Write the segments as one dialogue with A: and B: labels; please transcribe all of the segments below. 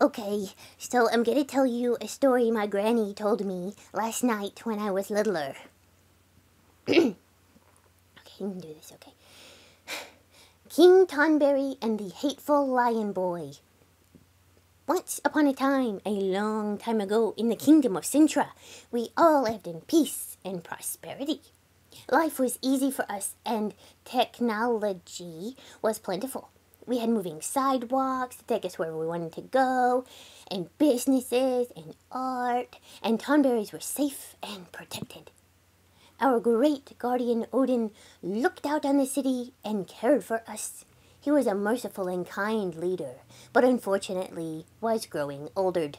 A: Okay, so I'm gonna tell you a story my granny told me last night when I was littler. Okay, you can do this, okay. King Tonberry and the Hateful Lion Boy. Once upon a time, a long time ago, in the kingdom of Sintra, we all lived in peace and prosperity. Life was easy for us, and technology was plentiful. We had moving sidewalks to take us wherever we wanted to go, and businesses and art, and Tonberries were safe and protected. Our great guardian Odin looked out on the city and cared for us. He was a merciful and kind leader, but unfortunately was growing older.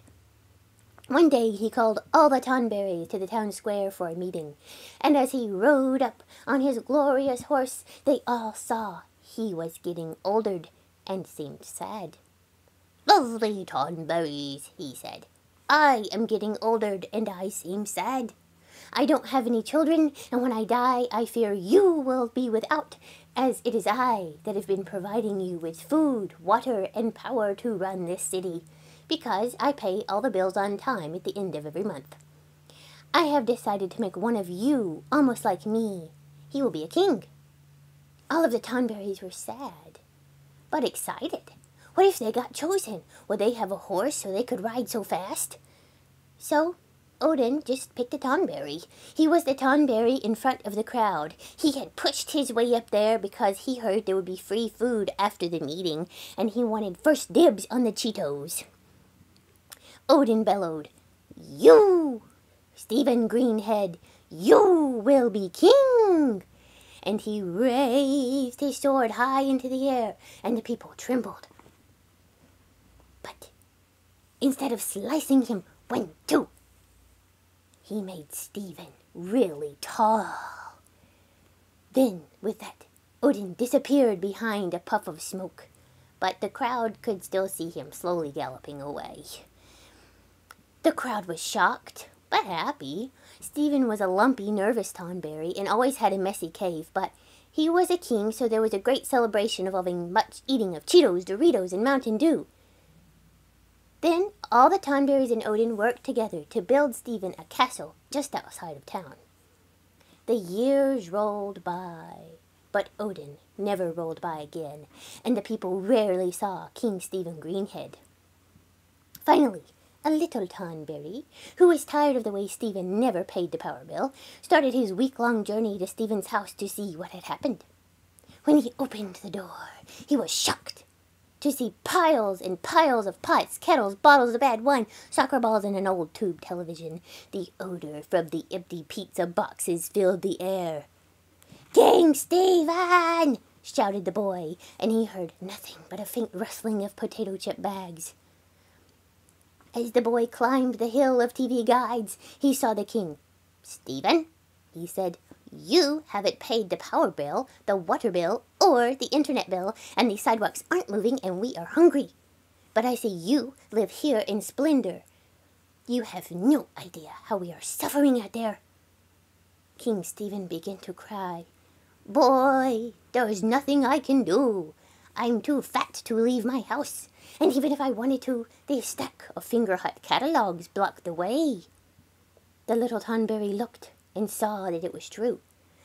A: One day he called all the Tonberries to the town square for a meeting, and as he rode up on his glorious horse, they all saw he was getting older and seemed sad. "Lovely Tonberries," he said, "I am getting older and I seem sad. I don't have any children, and when I die, I fear you will be without, as it is I that have been providing you with food, water, and power to run this city, because I pay all the bills on time at the end of every month. I have decided to make one of you almost like me. He will be a king." All of the Tonberries were sad, but excited. What if they got chosen? Would they have a horse so they could ride so fast? So Odin just picked a Tonberry. He was the Tonberry in front of the crowd. He had pushed his way up there because he heard there would be free food after the meeting, and he wanted first dibs on the Cheetos. Odin bellowed, "You, Stephen Greenhead, you will be king!" And he raised his sword high into the air, and the people trembled. But instead of slicing him, 1, 2, he made Stephen really tall. Then, with that, Odin disappeared behind a puff of smoke, but the crowd could still see him slowly galloping away. The crowd was shocked, but happy. Stephen was a lumpy, nervous Tonberry and always had a messy cave, but he was a king, so there was a great celebration involving much eating of Cheetos, Doritos, and Mountain Dew. Then all the Tonberries and Odin worked together to build Stephen a castle just outside of town. The years rolled by, but Odin never rolled by again, and the people rarely saw King Stephen Greenhead. Finally, a little Tonberry, who was tired of the way Stephen never paid the power bill, started his week-long journey to Stephen's house to see what had happened. When he opened the door, he was shocked to see piles and piles of pots, kettles, bottles of bad wine, soccer balls, and an old tube television. The odor from the empty pizza boxes filled the air. "King Stephen!" shouted the boy, and he heard nothing but a faint rustling of potato chip bags. As the boy climbed the hill of TV guides, he saw the king. "Stephen," he said, "you haven't paid the power bill, the water bill, or the internet bill, and the sidewalks aren't moving, and we are hungry. But I see you live here in splendor. You have no idea how we are suffering out there." King Stephen began to cry. "Boy, there's nothing I can do. I'm too fat to leave my house, and even if I wanted to, the stack of Fingerhut catalogs blocked the way." The little Tonberry looked and saw that it was true.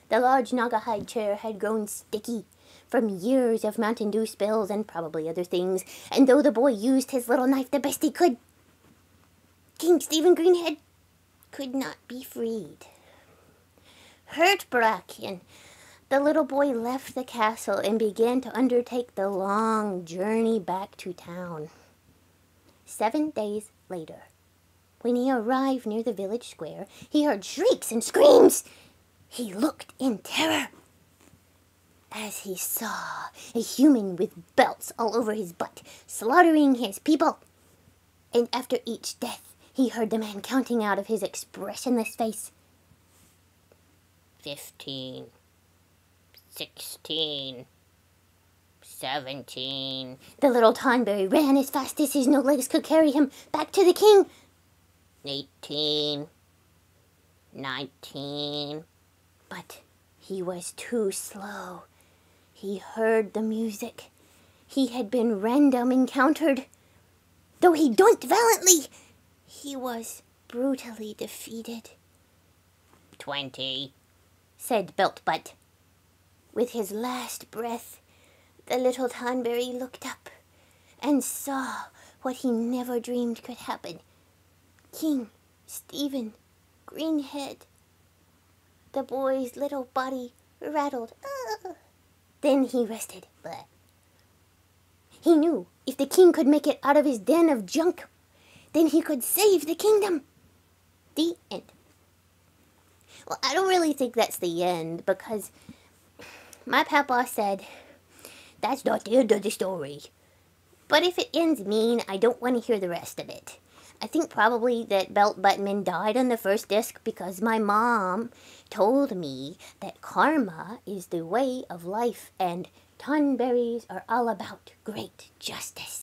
A: The large Naugahyde chair had grown sticky from years of Mountain Dew spills and probably other things, and though the boy used his little knife the best he could, King Stephen Greenhead could not be freed. Heartbroken, the little boy left the castle and began to undertake the long journey back to town. 7 days later, when he arrived near the village square, he heard shrieks and screams. He looked in terror as he saw a human with belts all over his butt slaughtering his people. And after each death, he heard the man counting out of his expressionless face. 15, 16, 17. The little Tonberry ran as fast as his no legs could carry him back to the king. 18, 19. But he was too slow. He heard the music. He had been random encountered. though he done valiantly, he was brutally defeated.
B: 20,
A: said Belt-Butt. With his last breath, the little Tonberry looked up and saw what he never dreamed could happen. King Stephen Greenhead. The boy's little body rattled. Then he rested. But he knew if the king could make it out of his den of junk, then he could save the kingdom. The end. Well, I don't really think that's the end, because my papa said, that's not the end of the story. But if it ends mean, I don't want to hear the rest of it. I think probably that Belt-Buttman died on the first disc because my mom told me that karma is the way of life and Tonberries are all about great justice.